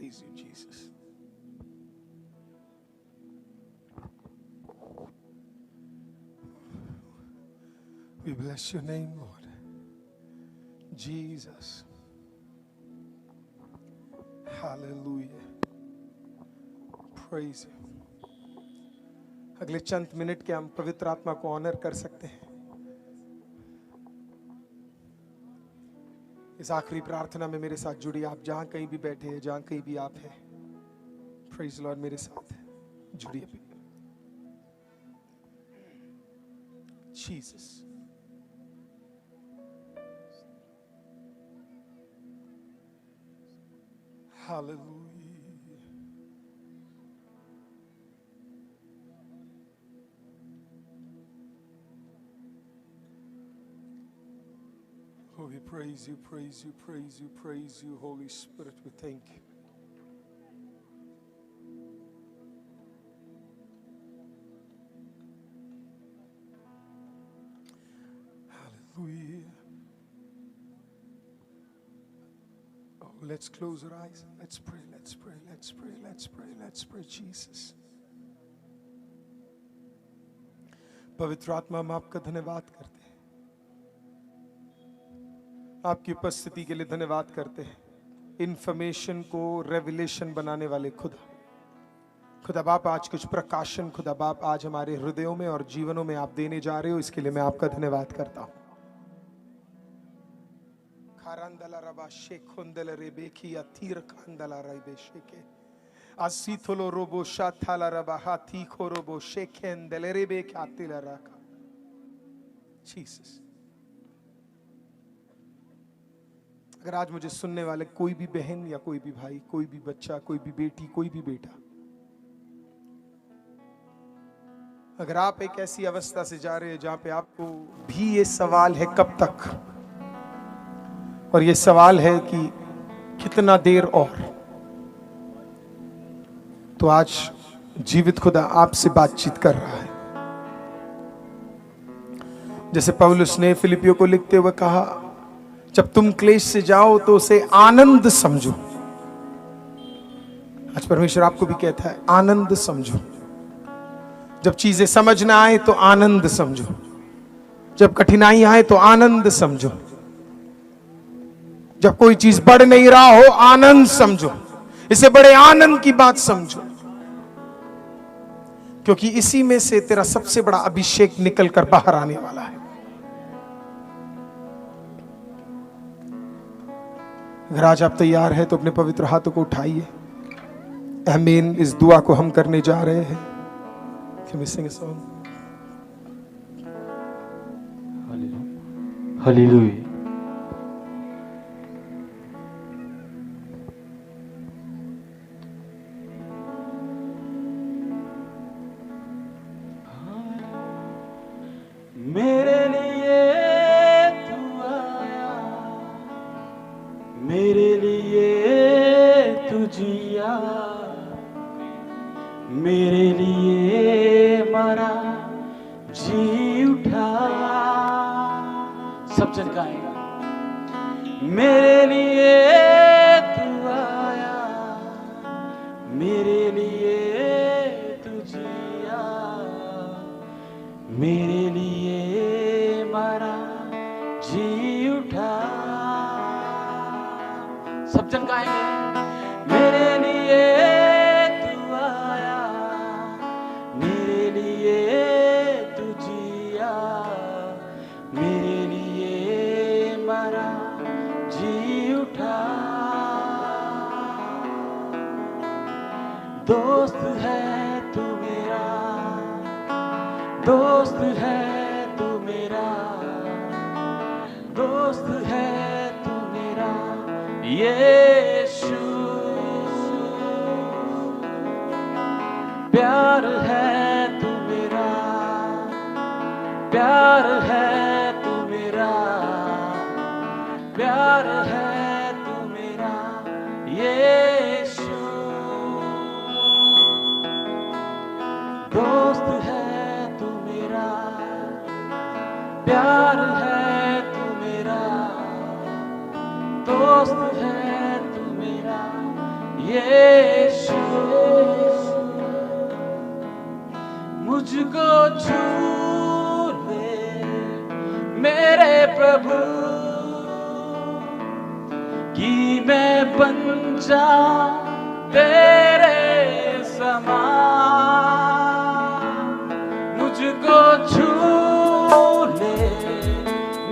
praise you, Jesus. We bless your name, Lord. Jesus. Hallelujah. Praise you. अगले चंद minute के हम पवित्र आत्मा को ऑनर कर सकते हैं। इस आखिरी प्रार्थना में मेरे साथ जुड़िए। आप जहां कहीं भी बैठे हैं, जहां कहीं भी आप हैं, प्रेज लॉर्ड, मेरे साथ जुड़िए। Jesus, hallelujah. Oh, we praise you, praise you, praise you, praise you, Holy Spirit, we thank you. Hallelujah. Oh, let's close our eyes. Let's pray, let's pray, let's pray, let's pray, let's pray, Jesus. पवित्र आत्मा, हम आपका धन्यवाद करते हैं। आपकी उपस्थिति के लिए धन्यवाद करते हैं। इंफॉर्मेशन को रेवलेशन बनाने वाले खुदा बाप, आज कुछ प्रकाशन खुदा बाप आज हमारे हृदयों में और जीवनों में आप देने जा रहे हो, इसके लिए मैं आपका धन्यवाद करता हूं। खारंदला रबा शेखोंदल रेबेकी अतीर खांदला रेबे शेके असीथोलो रोबो शाथाला रबा हाथी खोरोबो शेखेंदल रेबे खातिला रखा। जीसस, अगर आज मुझे सुनने वाले कोई भी बहन या कोई भी भाई, कोई भी बच्चा, कोई भी बेटी, कोई भी बेटा, अगर आप एक ऐसी अवस्था से जा रहे हैं जहां पे आपको भी ये सवाल है कब तक, और ये सवाल है कि कितना देर और, तो आज जीवित खुदा आपसे बातचीत कर रहा है। जैसे पौलुस ने फिलिपियों को लिखते हुए कहा, जब तुम क्लेश से जाओ तो उसे आनंद समझो। आज परमेश्वर आपको भी कहता है, आनंद समझो। जब चीजें समझ ना आए तो आनंद समझो, जब कठिनाई आए तो आनंद समझो, जब कोई चीज बढ़ नहीं रहा हो आनंद समझो, इसे बड़े आनंद की बात समझो, क्योंकि इसी में से तेरा सबसे बड़ा अभिषेक निकल कर बाहर आने वाला है। अगर आज आप तैयार हैं तो अपने पवित्र हाथों को उठाइए। आमीन। इस दुआ को हम करने जा रहे हैं। Can we sing a song? Hallelujah. मेरे लिए तू आया, मेरे लिए तू जिया, मेरे लिए मरा, जी उठा। सब जन गाएगा। मेरे लिए तू आया, मेरे लिए तू जिया, मेरे लिए मरा, जी उठा। सब जन गाएंगे। मेरे लिए तू आया, मेरे लिए तू जिया, मेरे लिए मरा, जी उठा। दोस्त है तू मेरा, दोस्त है तू मेरा, दोस्त है तू मेरा यीशु। प्यार है तू मेरा, प्यार है तू मेरा, प्यार है तू मेरा यीशु। दोस्त है तू मेरा, प्यार है तू मेरा, दोस्त है तू मेरा यीशु मुझको छू ले मेरे प्रभु कि मैं बन जाऊं तेरे समान। मुझको छू ले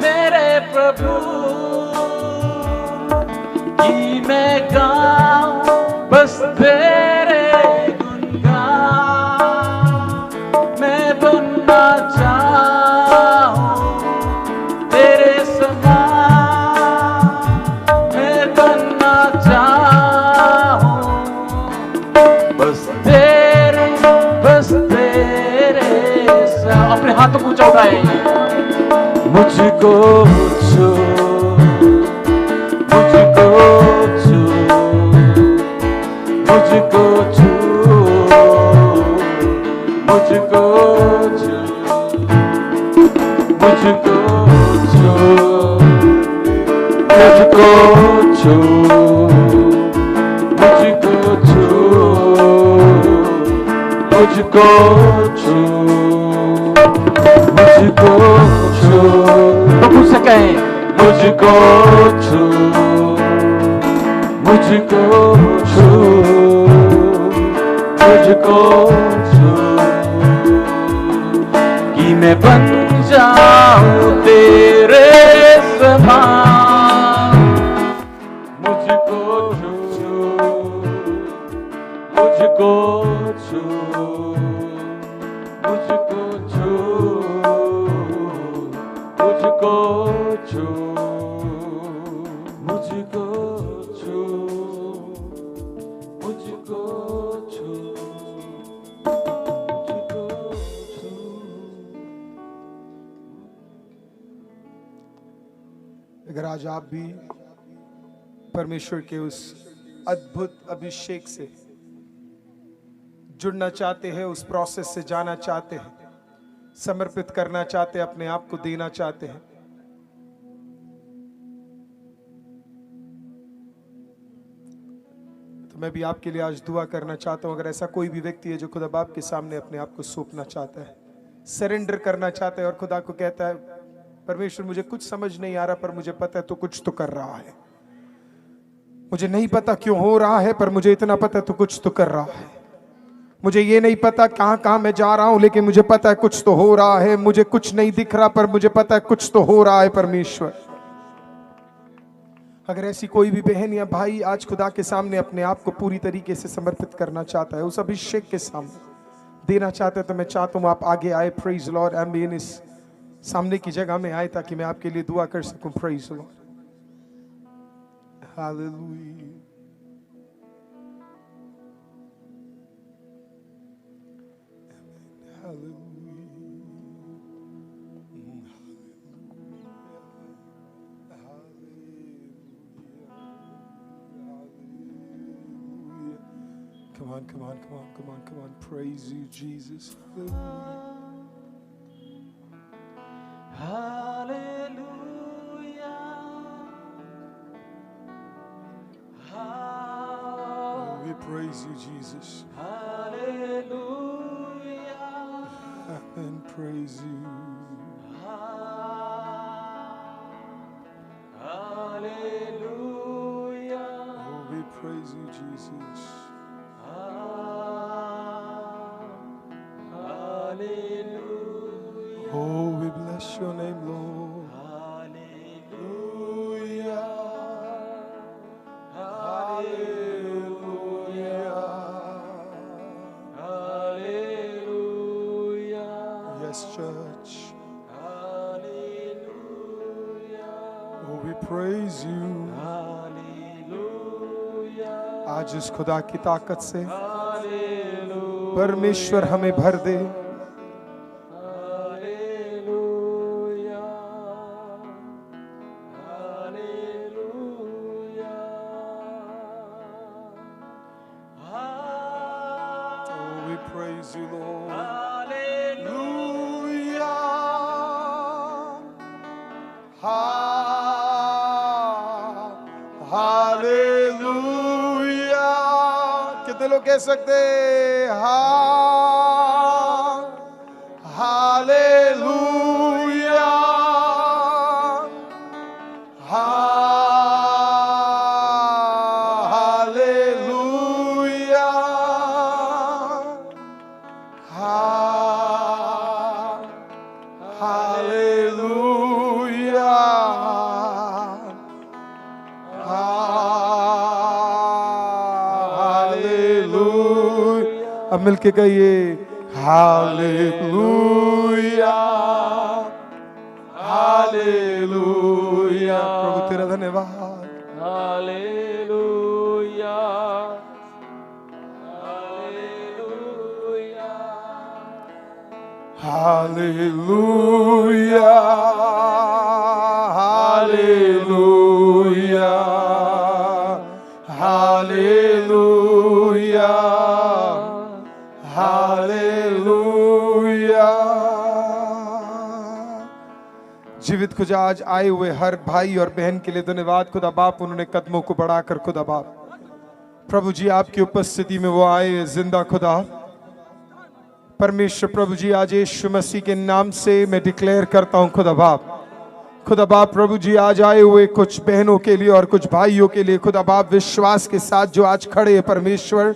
मेरे प्रभु कि मैं गाऊं बस तेरे गुणगान। मैं बनना चाहूं तेरे समान। मैं बनना चाहूं बस तेरे अपने हाथों को ऊंचा उठाए। मुझको छू मुझको छू मुझको छू मुझको छू मुझको छू मुझको छू मुझको छू मुझको छू मुझको छू। प्रभु से कहें मुझको छू मुझको छू मुझको छू कि मैं बन जाऊं तेरे समान। मुझको छू मुझको छू मुझको छू मुझको छू मुझको छू मुझको छू मुझको छू। अगर आज आप भी परमेश्वर के उस अद्भुत अभिषेक से जुड़ना चाहते हैं, उस प्रोसेस से जाना चाहते हैं, समर्पित करना चाहते हैं, अपने आप को देना चाहते हैं, तो मैं भी आपके लिए आज दुआ करना चाहता हूं। अगर ऐसा कोई भी व्यक्ति है जो खुदा बाप के सामने अपने आप को सौंपना चाहता है, सरेंडर करना चाहता है और खुदा को कहता है परमेश्वर मुझे कुछ समझ नहीं आ रहा पर मुझे पता है तो कुछ तो कर रहा है। मुझे नहीं पता क्यों हो रहा है पर मुझे इतना पता है तो कुछ तो कर रहा है। मुझे ये नहीं पता कहां कहां मैं जा रहा हूं लेकिन मुझे पता है कुछ तो हो रहा है। मुझे कुछ नहीं दिख रहा पर मुझे पता है कुछ तो हो रहा है। परमेश्वर, अगर ऐसी कोई भी बहन या भाई आज खुदा के सामने अपने आप को पूरी तरीके से समर्पित करना चाहता है, उस अभिषेक के सामने देना चाहता है, तो मैं चाहता हूं आप आगे आए। प्रेज लॉर्ड, एम्बियन इस सामने की जगह में आए ताकि मैं आपके लिए दुआ कर सकूं। Praise Lord, hallelujah. Come on, come on, come on, come on, come on. Praise you, Jesus. Hallelujah. Oh, we praise you, Jesus. Hallelujah. And praise you. Hallelujah. Oh, we praise you, Jesus. Hallelujah. Oh, we bless your name, Lord. Hallelujah. Hallelujah. Hallelujah. Yes, church. Hallelujah. Oh, we praise you. Hallelujah. आज इस खुदा की ताकत से Hallelujah. परमेश्वर हमें भर दे। Hallelujah. Hallelujah. Oh, we praise you, Lord. Hallelujah. Hallelujah. कितने लोग कह सकते हालेलुया, हालेलुया, हालेलुया, हालेलुया। अब मिलके कहिए हालेलुया, हालेलुया। प्रभु तेरा धन्यवाद। Hallelujah, hallelujah, hallelujah, hallelujah, hallelujah, hallelujah. जीवित खुदा आज आए हुए हर भाई और बहन के लिए धन्यवाद खुदा बाप, उन्होंने कदमों को बढ़ाकर खुदा बाप प्रभु जी आपकी उपस्थिति में वो आए जिंदा खुदा परमेश्वर। प्रभु जी आज यीशु मसीह के नाम से मैं डिक्लेयर करता हूं खुदा बाप प्रभु जी आज आए हुए कुछ बहनों के लिए और कुछ भाइयों के लिए खुदा बाप विश्वास के साथ जो आज खड़े हैं परमेश्वर,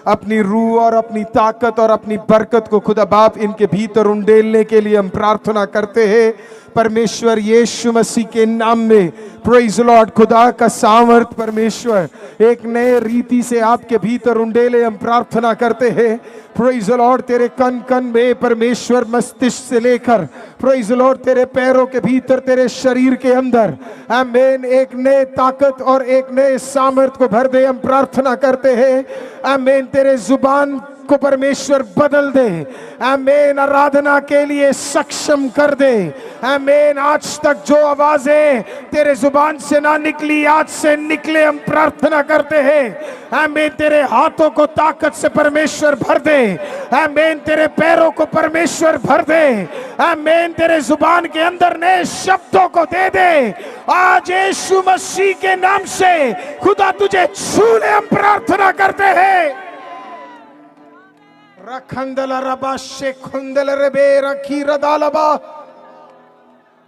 अपनी रूह और अपनी ताकत और अपनी बरकत को खुदा बाप इनके भीतर उंडेलने के लिए हम प्रार्थना करते हैं परमेश्वर यीशु मसीह के नाम में। प्रेज लॉर्ड, खुदा का सामर्थ परमेश्वर एक नए रीति से आपके भीतर उंडेले हम प्रार्थना करते हैं। प्रेज लॉर्ड, तेरे कन कन में परमेश्वर मस्तिष्क से लेकर प्रेज लॉर्ड तेरे पैरों के भीतर तेरे शरीर के अंदर आमीन एक नए ताकत और एक नए सामर्थ को भर दे हम प्रार्थना करते हैं। आमीन, तेरे जुबान को परमेश्वर बदल दे, आमीन, आराधना के लिए सक्षम कर दे। आमीन, आज तक जो आवाजें तेरे जुबान से ना निकली आज से निकले हम प्रार्थना करते हैं। आमीन, तेरे हाथों को ताकत से परमेश्वर भर दे। आमीन, तेरे पैरों को परमेश्वर भर दे। आमीन, तेरे जुबान के अंदर नए शब्दों को दे दे आज यीशु मसीह के नाम से। खुदा तुझे छूने हम प्रार्थना करते हैं। रखंदला रबा शेखुंदल रेबे रखी रदालबा।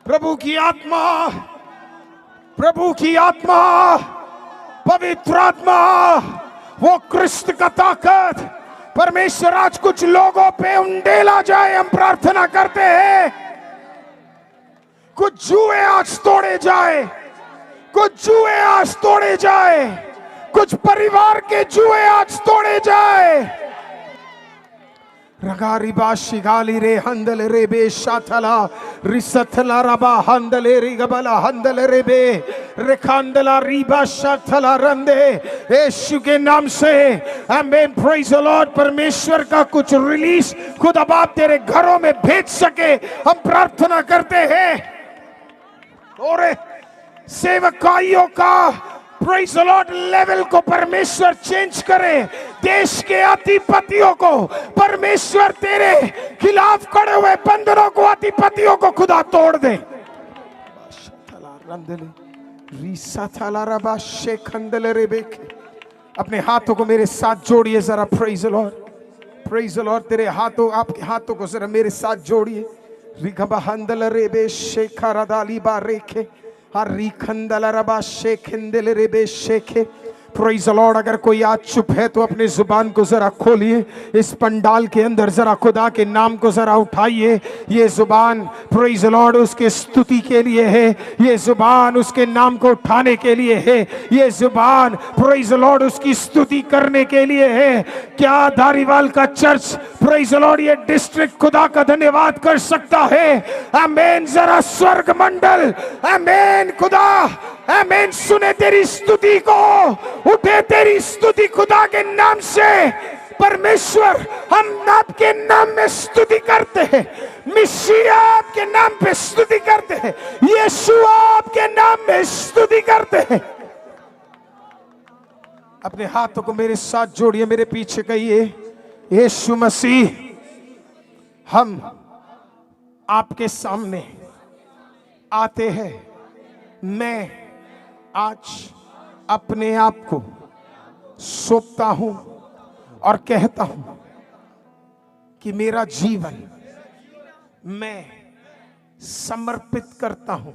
प्रभु की आत्मा, प्रभु की आत्मा, पवित्र आत्मा, वो क्रिस्त का ताकत परमेश्वर आज कुछ लोगों पे उंडेला जाए हम प्रार्थना करते हैं। कुछ जुए आज तोड़े जाए, कुछ जुए आज तोड़े जाए, कुछ परिवार के जुए आज तोड़े जाए। रगारी बाशी गाली रे हंदल रे बे शाथला रिसथला रबा हंदले रे गबला हंदल रे बे रेखांदला रिबा शाथला रंदे यीशु के नाम से। आमीन, प्रेज द लॉर्ड। परमेश्वर का कुछ रिलीज खुदा बाप तेरे घरों में भेज सके हम प्रार्थना करते हैं। और सेवकाइयों का प्रेज द लॉर्ड लेवल को परमेश्वर चेंज करे। देश के अधिपतियों को परमेश्वर तेरे खिलाफ खड़े हुए बंदरों को अधिपतियों को खुदा तोड़ दे। अपने हाथों को मेरे साथ जोड़िए जरा। Praise the Lord, praise the Lord. तेरे हाथों आपके हाथों को जरा मेरे साथ जोड़िए। रिगबा हंदल रेबे शेखा रदाली बा रेखे हरी खंदल रबा शेखिंदल रेबे शेखे। Praise the lord. अगर कोई आज चुप है तो अपनी जुबान को जरा खोलिए। इस पंडाल के अंदर जरा खुदा के नाम को जरा उठाइए। ये जुबान प्रेज द लॉर्ड उसके स्तुति के लिए है। ये जुबान उसके नाम को उठाने के लिए है। ये जुबान प्रेज द लॉर्ड उसकी स्तुति करने के लिए है। क्या धारीवाल का चर्च प्रेज द लॉर्ड ये डिस्ट्रिक्ट खुदा का धन्यवाद कर सकता है? आमीन। जरा स्वर्ग मंडल आमीन खुदा आमीन सुने तेरी स्तुति को, उठे तेरी स्तुति खुदा के नाम से। परमेश्वर हम आपके नाम में स्तुति करते हैं। मिशिया आपके नाम पे स्तुति करते हैं। यीशु आपके नाम में स्तुति करते हैं। अपने हाथों को मेरे साथ जोड़िए, मेरे पीछे कहिए, यीशु मसीह हम आपके सामने आते हैं। मैं आज अपने आप को सौंपता हूं और कहता हूं कि मेरा जीवन मैं समर्पित करता हूं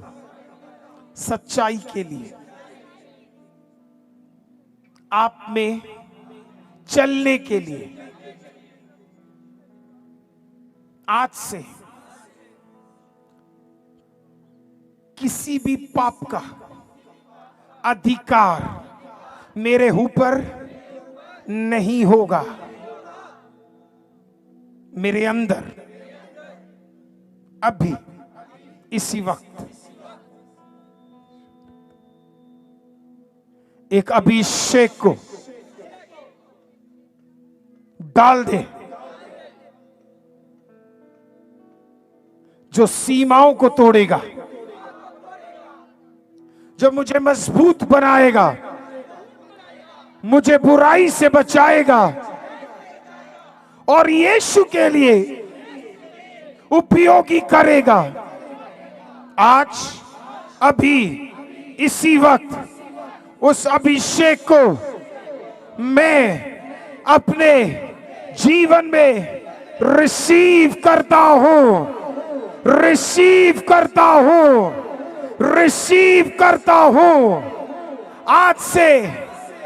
सच्चाई के लिए, आप में चलने के लिए। आज से किसी भी पाप का अधिकार मेरे ऊपर नहीं होगा। मेरे अंदर अभी इसी वक्त एक अभिषेक को डाल दे जो सीमाओं को तोड़ेगा, जो मुझे मजबूत बनाएगा, मुझे बुराई से बचाएगा और यीशु के लिए उपयोगी करेगा। आज अभी इसी वक्त उस अभिषेक को मैं अपने जीवन में रिसीव करता हूं, रिसीव करता हूं, रिसीव करता हूं। आज से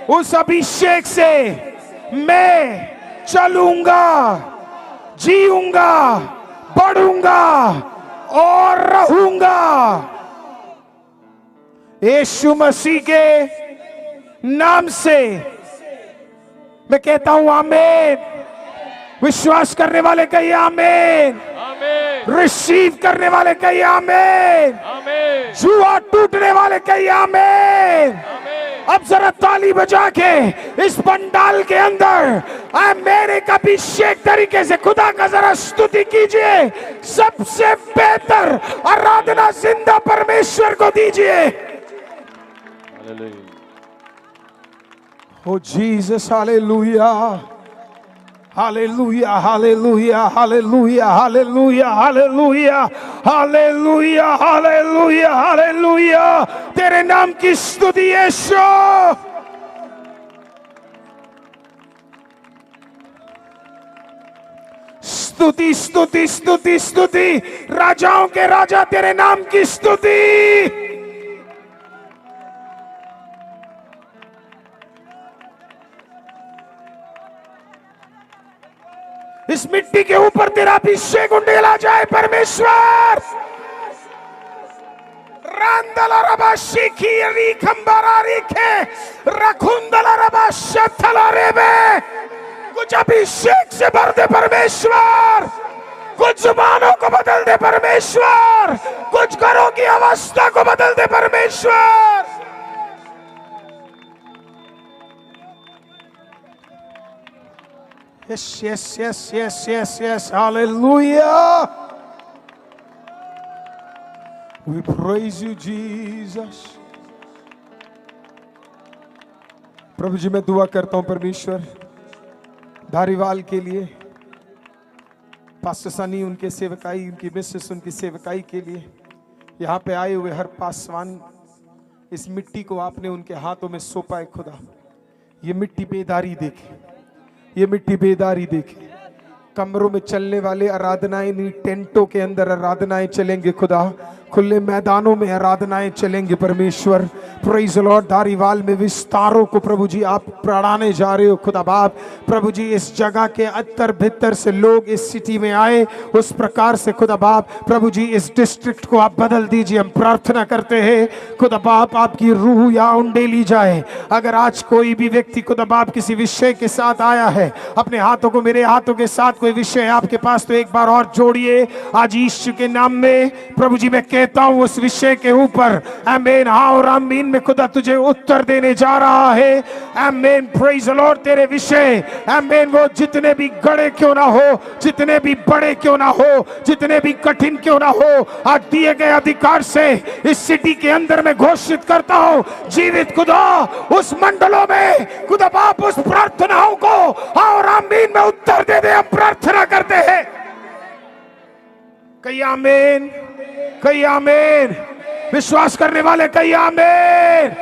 उस अभिषेक से मैं चलूंगा, जीऊंगा, बढ़ूंगा और रहूंगा। यीशु मसीह के नाम से मैं कहता हूं आमीन। विश्वास करने वाले कहिए आमीन, रिसीव करने वाले कहिए आमीन, जुआ टूटने वाले कहिए आमीन। अब जरा ताली बजा के इस पंडाल के अंदर मेरे का अभिषेक तरीके से खुदा का जरा स्तुति कीजिए। सबसे बेहतर आराधना जिंदा परमेश्वर को दीजिए। O Jesus, hallelujah, hallelujah, hallelujah, hallelujah, hallelujah, hallelujah, hallelujah, hallelujah, hallelujah. तेरे नाम की स्तुति यीशु। स्तुति, स्तुति, स्तुति, स्तुति, राजाओं के राजा तेरे नाम की स्तुति। इस मिट्टी के ऊपर तेरा अभिषेक उंडेला जाए परमेश्वर। रांदला रबा शिखी रिखंबरा रिखे रखुंदला रबा शथला रेबे। कुछ अभिषेक से भर दे परमेश्वर, कुछ जुबानों को बदल दे परमेश्वर, कुछ घरों की अवस्था को बदल दे परमेश्वर। Yes, yes, yes, yes, yes, yes. Hallelujah. We praise you, Jesus. प्रभु जी, मैं दुआ करता हूं परमेश्वर धारीवाल के लिए, पास्टर सनी उनके सेवकाई, उनकी मिसेस उनकी सेवकाई के लिए, यहाँ पे आए हुए हर पासवान, इस मिट्टी को आपने उनके हाथों में सौंपा है खुदा। ये मिट्टी बेदारी देखे, ये मिट्टी बेदारी देखे। कमरों में चलने वाले आराधनाएं नहीं, टेंटों के अंदर आराधनाएं चलेंगे खुदा, खुले मैदानों में आराधनाएं चलेंगे परमेश्वर। Praise the Lord. धारीवाल में विस्तारों को प्रभु जी आप बढ़ाने जा रहे हो खुदा बाप। प्रभु जी इस जगह के अत्तर भीतर से लोग इस सिटी में आए, उस प्रकार से खुदा बाप प्रभु जी इस डिस्ट्रिक्ट को आप बदल दीजिए। हम प्रार्थना करते हैं खुदा बाप आपकी रूह यहाँ उंडेली जाए। अगर आज कोई भी व्यक्ति खुदा बाप किसी विषय के साथ आया है, अपने हाथों को मेरे हाथों के साथ कोई विषय आपके पास, तो एक बार और जोड़िए आज यीशु के नाम में। प्रभु जी मैं कहता हूं उस विषय के ऊपर आमीन, हाँ और आमीन में खुदा तुझे उत्तर देने जा रहा है। आमीन, प्रेज़ द लॉर्ड। तेरे विषय आमीन वो जितने भी गड़े क्यों ना हो, जितने भी बड़े क्यों ना हो, जितने भी कठिन क्यों ना हो, आज दिए गए अधिकार से इस सिटी के अंदर मैं घोषित करता हूं, जीवित खुदा उस मंडलों में खुदा बाप उस प्रार्थनाओं को हाँ और आमीन में उत्तर दे दे। हम प्रार्थना करते हैं। कही आमीन, कही आमीन। विश्वास करने वाले कही आमीन।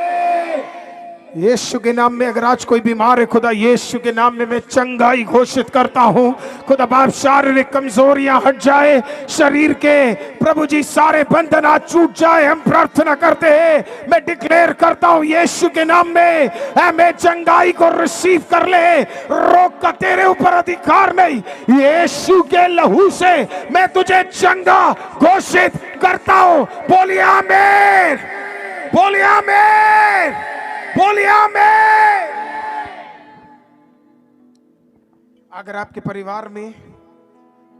यीशु के नाम में अगर आज कोई बीमार है खुदा, यीशु के नाम में मैं चंगाई घोषित करता हूं। खुदा बाप शारीरिक कमजोरियां हट जाए, शरीर के प्रभु जी सारे बंधन आज छूट जाए। हम प्रार्थना करते हैं, मैं डिक्लेयर करता हूं यीशु के नाम में, मैं चंगाई को रिसीव कर ले। रोग का तेरे ऊपर अधिकार नहीं, यीशु के लहू से मैं तुझे चंगा घोषित करता हूं। बोलिए आमीन, बोलिए आमीन, बोलिए आमीन। अगर आपके परिवार में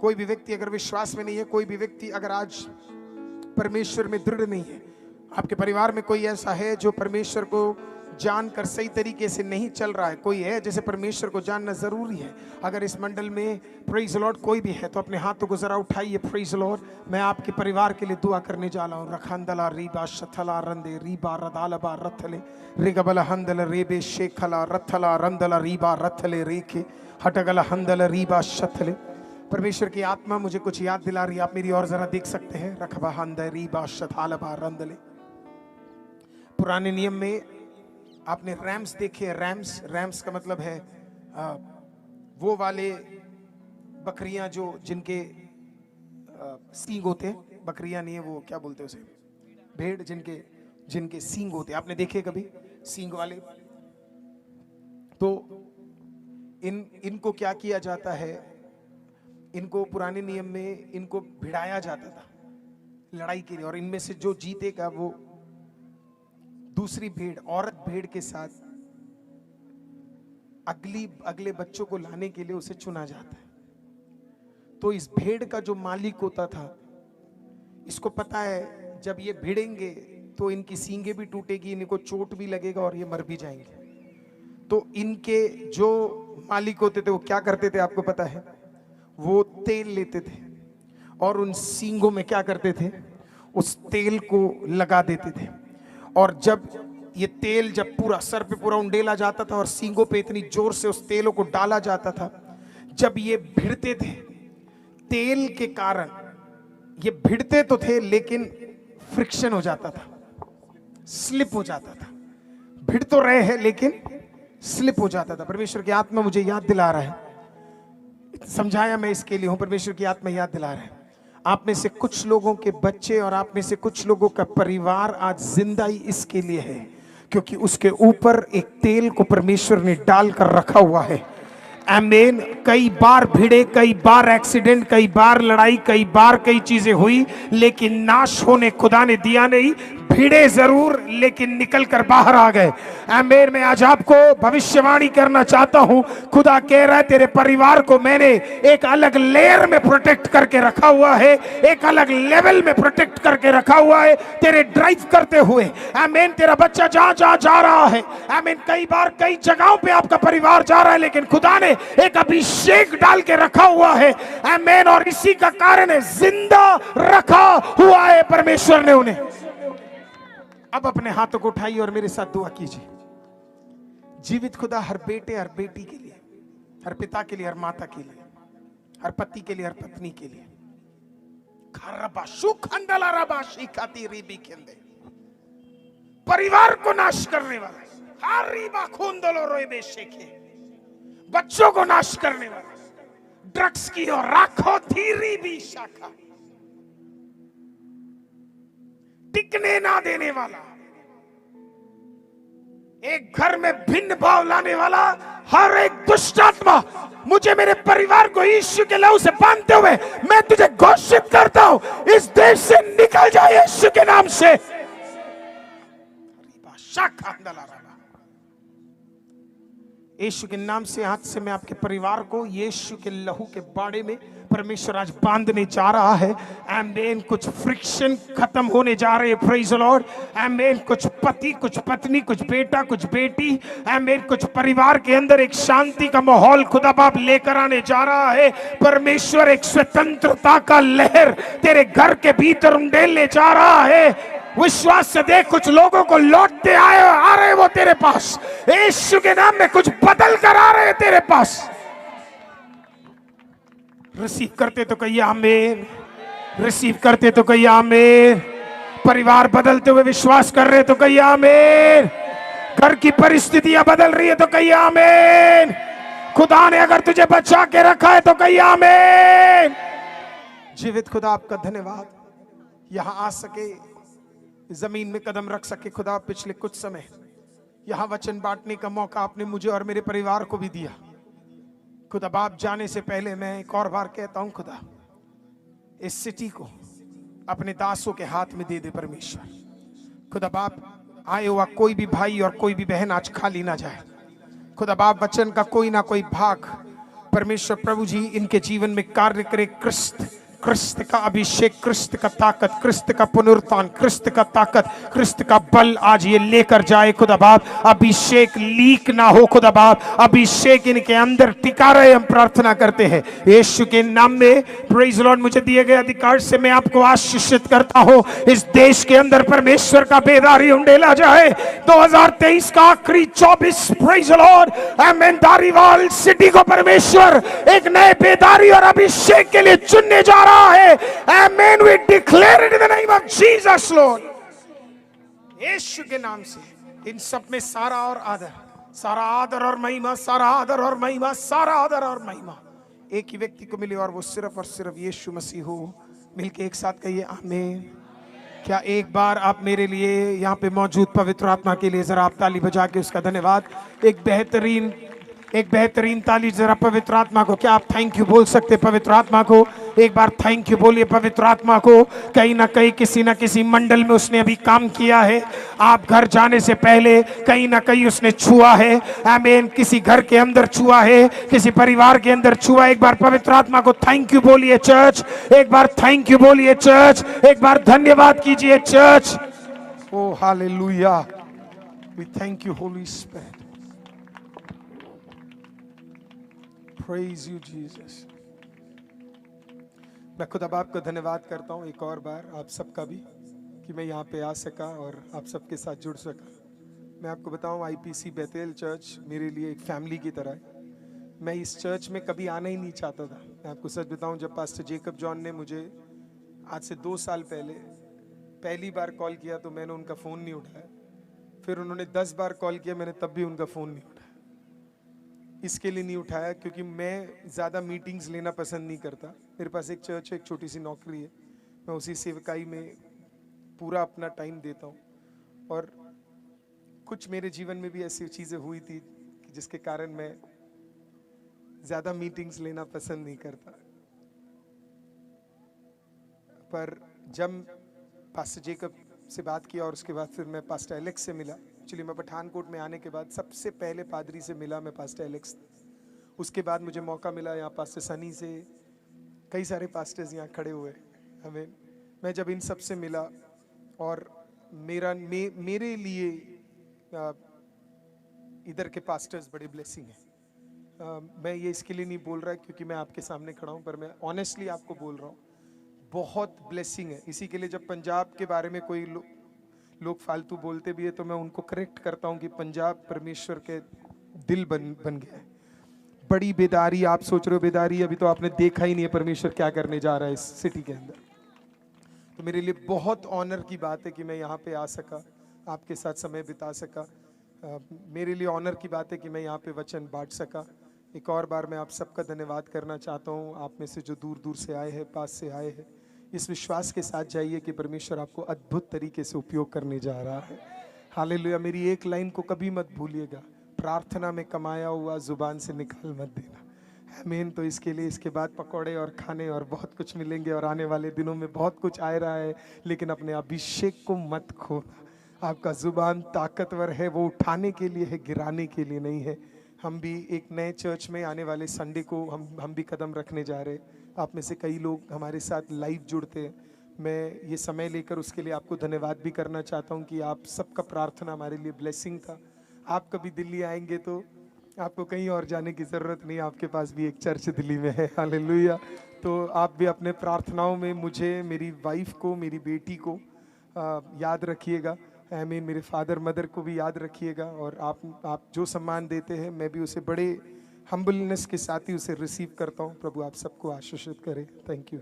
कोई भी व्यक्ति अगर विश्वास में नहीं है, कोई भी व्यक्ति अगर आज परमेश्वर में दृढ़ नहीं है, आपके परिवार में कोई ऐसा है जो परमेश्वर को जानकर सही तरीके से नहीं चल रहा है, कोई है जैसे परमेश्वर को जानना जरूरी है। अगर इस मंडल में प्रेज लॉर्ड कोई भी है तो अपने हाथों को जरा उठाइए। प्रेज लॉर्ड, मैं आपके परिवार के लिए दुआ करने जा रहा हूँ। रखंदला रीबा शथला रंदे रीबा रदालबा रथले रिगबल हंदल रेबे शेखला रथला रंदला रीबा रथले रेखे हटगल हंदल रीबा शथले। परमेश्वर की आत्मा मुझे कुछ याद दिला रही है, आप मेरी और जरा देख सकते हैं। रखबा हंद रीबा शथालबा रंदले। पुराने नियम में आपने रैम्स देखे, रैम्स का मतलब है वो वाले बकरियां जो जिनके सींग होते हैं। बकरियां नहीं है, वो क्या बोलते हैं उसे, भेड़, जिनके सींग होते हैं। आपने देखे कभी सींग वाले? तो इनको क्या किया जाता है, इनको पुराने नियम में इनको भिड़ाया जाता था लड़ाई के लिए, और इनमें से जो जीतेगा वो दूसरी भेड़, औरत भेड़ के साथ अगले बच्चों को लाने के लिए उसे चुना जाता है। तो इस भेड़ का जो मालिक होता था, इसको पता है जब ये भिड़ेंगे तो इनकी सींगें भी टूटेगी, इनको चोट भी लगेगा और ये मर भी जाएंगे। तो इनके जो मालिक होते थे वो क्या करते थे आपको पता है? वो तेल लेते थे और उन सींगों में क्या करते थे, उस तेल को लगा देते थे। और जब ये तेल जब पूरा सर पे पूरा उंडेला जाता था और सींगों पे इतनी जोर से उस तेलों को डाला जाता था, जब ये भिड़ते थे तेल के कारण, ये भिड़ते तो थे लेकिन फ्रिक्शन हो जाता था, स्लिप हो जाता था। भिड़ तो रहे हैं लेकिन स्लिप हो जाता था। परमेश्वर की आत्मा मुझे याद दिला रहा है, समझाया मैं इसके लिए हूं, परमेश्वर की आत्मा याद दिला रहा है। आप में से कुछ लोगों के बच्चे और आप में से कुछ लोगों का परिवार आज जिंदा ही इसके लिए है क्योंकि उसके ऊपर एक तेल को परमेश्वर ने डालकर रखा हुआ है। आमीन। कई बार भिड़े, कई बार एक्सीडेंट, कई बार लड़ाई, कई बार कई चीजें हुई, लेकिन नाश होने खुदा ने दिया नहीं। भिड़े जरूर लेकिन निकल कर बाहर आ गए। आमीन। मैं आज आपको भविष्यवाणी करना चाहता हूं, खुदा कह रहा है तेरे परिवार को मैंने एक अलग लेयर में प्रोटेक्ट करके रखा हुआ है, एक अलग लेवल में प्रोटेक्ट करके रखा हुआ है तेरे ड्राइव करते हुए। आमीन। तेरा बच्चा जहां जहां जा रहा है, आमीन, कई बार कई जगहों पे आपका परिवार जा रहा है, लेकिन खुदा ने एक अभिषेक डाल के रखा हुआ है। आमीन। और इसी का कारण है जिंदा रखा हुआ है परमेश्वर ने उन्हें। अब अपने हाथों को उठाइए और मेरे साथ दुआ कीजिए। जीवित खुदा हर बेटे हर बेटी के लिए, हर पिता के लिए, हर माता के लिए, हर पति के लिए, हर पत्नी के लिए, परिवार को नाश करने वाला, बच्चों को नाश करने वाला, ड्रग्स की और राखो थीरी भी शाखा, टिकने ना देने वाला, एक घर में भिन्न भाव लाने वाला हर एक दुष्ट आत्मा, मुझे मेरे परिवार को यीशु के लहू से बांधते हुए मैं तुझे घोषित करता हूं, इस देश से निकल जाए यीशु के नाम से। यीशु के नाम से हाथ से मैं आपके परिवार को यीशु के लहू के बाड़े में परमेश्वर आज बांधने जा रहा है। आमीन। कुछ फ्रिक्शन खत्म होने जा रहे हैं। Praise the Lord. आमीन। कुछ पति, कुछ पत्नी, कुछ बेटा, कुछ बेटी, आमीन, कुछ परिवार के अंदर एक शांति का माहौल खुदा बाप लेकर आने जा रहा है। परमेश्वर एक स्वतंत्रता का लहर तेरे घर के भीतर उंडेलने जा रहा है। विश्वास से देख, कुछ लोगों को लौटते आ रहे वो तेरे पास, यीशु के नाम में कुछ बदल कर आ रहे तेरे पास। रिसीव करते तो कहिए आमीन, रिसीव करते तो कहिए आमीन। परिवार बदलते हुए विश्वास कर रहे तो कहिए आमीन। घर की परिस्थितियां बदल रही है तो कहिए आमीन। खुदा ने अगर तुझे बचा के रखा है तो कहिए आमीन। जीवित खुदा आपका धन्यवाद, यहां आ सके, जमीन में कदम रख सके। खुदा पिछले कुछ समय यहां वचन बांटने का मौका आपने मुझे और मेरे परिवार को भी दिया। खुदा बाप, जाने से पहले मैं एक और बार कहता हूं, खुदा इस सिटी को अपने दासों के हाथ में दे दे परमेश्वर। खुदा बाप, आए हुआ कोई भी भाई और कोई भी बहन आज खाली ना जाए। खुदा बाप, वचन का कोई ना कोई भाग परमेश्वर प्रभु जी इनके जीवन में कार्य करे। क्रिस्त का अभिषेक, क्रिस्त का ताकत, क्रिस्त का पुनरुत्थान, क्रिस्त का ताकत, क्रिस्त का बल आज ये लेकर जाए। खुदा बाप, अभिषेक लीक ना हो। खुदा बाप, अभिषेक इनके अंदर टिका रहे, हम प्रार्थना करते हैं यीशु के नाम में। प्रेज लॉर्ड, मुझे दिए गए अधिकार से मैं आपको आशीषित करता हूं। इस देश के अंदर परमेश्वर का बेदारी उंडेला जाए। 2023 का आखिरी 24, प्रेज लॉर्ड, आमीन, धारीवाल सिटी को परमेश्वर एक नए बेदारी और अभिषेक के लिए चुनने जा रहा है। Amen, we declare it in the name of Jesus lord. यीशु के नाम से इन सब में सारा आदर और महिमा, सारा आदर और महिमा, सारा आदर और महिमा एक ही व्यक्ति को मिले और वो सिर्फ और सिर्फ यीशु मसीह हो। मिलके एक साथ कहिए आमीन। क्या एक बार आप मेरे लिए यहाँ पे मौजूद पवित्र आत्मा के लिए जरा आप ताली बजा के उसका धन्यवाद, एक बेहतरीन ताली जरा पवित्र आत्मा को। क्या आप थैंक यू बोल सकते पवित्र आत्मा को? एक बार थैंक यू बोलिए पवित्र आत्मा को। कहीं ना कहीं किसी ना किसी मंडल में उसने अभी काम किया है। आप घर जाने से पहले कहीं ना कहीं उसने छुआ है। आमीन, किसी घर के अंदर छुआ है, किसी परिवार के अंदर छुआ। एक बार पवित्र आत्मा को थैंक यू बोलिए चर्च, एक बार थैंक यू बोलिए चर्च, एक बार धन्यवाद कीजिए church. Oh hallelujah, we thank you Holy Spirit, praise you Jesus. मैं खुदा बाप को धन्यवाद करता हूँ एक और बार आप सबका भी कि मैं यहाँ पे आ सका और आप सबके साथ जुड़ सका। मैं आपको बताऊँ, आईपीसी बेतेल चर्च मेरे लिए एक फैमिली की तरह है। मैं इस चर्च में कभी आना ही नहीं चाहता था। मैं आपको सच बताऊँ, जब पास्टर जेकब जॉन ने मुझे आज से 2 साल पहले पहली बार कॉल किया तो मैंने उनका फ़ोन नहीं उठाया। फिर उन्होंने 10 बार कॉल किया, मैंने तब भी उनका फ़ोन नहीं उठाया। इसके लिए नहीं उठाया क्योंकि मैं ज़्यादा मीटिंग्स लेना पसंद नहीं करता। मेरे पास एक चर्च है, एक छोटी सी नौकरी है, मैं उसी सेवकाई में पूरा अपना टाइम देता हूँ। और कुछ मेरे जीवन में भी ऐसी चीज़ें हुई थी कि जिसके कारण मैं ज़्यादा मीटिंग्स लेना पसंद नहीं करता। पर जब पास्टर जेकब से बात किया और उसके बाद फिर मैं पास्टर एलेक्स से मिला। एक्चुअली मैं पठानकोट में आने के बाद सबसे पहले पादरी से मिला मैं पास्टर एलेक्स। उसके बाद मुझे मौका मिला यहाँ पास्टर सनी से, कई सारे पास्टर्स यहाँ खड़े हुए हमें। मैं जब इन सब से मिला और मेरे लिए इधर के पास्टर्स बड़े ब्लेसिंग हैं। मैं ये इसके लिए नहीं बोल रहा क्योंकि मैं आपके सामने खड़ा हूँ, पर मैं ऑनेस्टली आपको बोल रहा हूँ, बहुत ब्लेसिंग है। इसी के लिए जब पंजाब के बारे में कोई लोग फालतू बोलते भी है तो मैं उनको करेक्ट करता हूँ कि पंजाब परमेश्वर के दिल बन गया है। बड़ी बेदारी, आप सोच रहे हो बेदारी, अभी तो आपने देखा ही नहीं है परमेश्वर क्या करने जा रहा है इस सिटी के अंदर। तो मेरे लिए बहुत ऑनर की बात है कि मैं यहाँ पे आ सका, आपके साथ समय बिता सका। मेरे लिए ऑनर की बात है कि मैं यहाँ पे वचन बांट सका। एक और बार मैं आप सबका धन्यवाद करना चाहता हूँ, आप में से जो दूर दूर से आए हैं, पास से आए हैं। इस विश्वास के साथ जाइए कि परमेश्वर आपको अद्भुत तरीके से उपयोग करने जा रहा है। हालेलुया। मेरी एक लाइन को कभी मत भूलिएगा, प्रार्थना में कमाया हुआ जुबान से निकाल मत देना। आमीन। तो इसके लिए इसके बाद पकौड़े और खाने और बहुत कुछ मिलेंगे और आने वाले दिनों में बहुत कुछ आ रहा है, लेकिन अपने अभिषेक को मत खोना। आपका जुबान ताकतवर है, वो उठाने के लिए है, गिराने के लिए नहीं है। हम भी एक नए चर्च में आने वाले संडे को हम भी कदम रखने जा रहे हैं। आप में से कई लोग हमारे साथ लाइव जुड़ते हैं। मैं ये समय लेकर उसके लिए आपको धन्यवाद भी करना चाहता हूँ कि आप सबका प्रार्थना हमारे लिए ब्लेसिंग था। आप कभी दिल्ली आएंगे तो आपको कहीं और जाने की ज़रूरत नहीं, आपके पास भी एक चर्च दिल्ली में है। हालेलुया। तो आप भी अपने प्रार्थनाओं में मुझे, मेरी वाइफ को, मेरी बेटी को याद रखिएगा। आमीन। मेरे फादर मदर को भी याद रखिएगा। और आप जो सम्मान देते हैं मैं भी उसे बड़े हम्बलनेस के साथ ही उसे रिसीव करता हूँ। प्रभु आप सबको आशीषित करे। Thank you.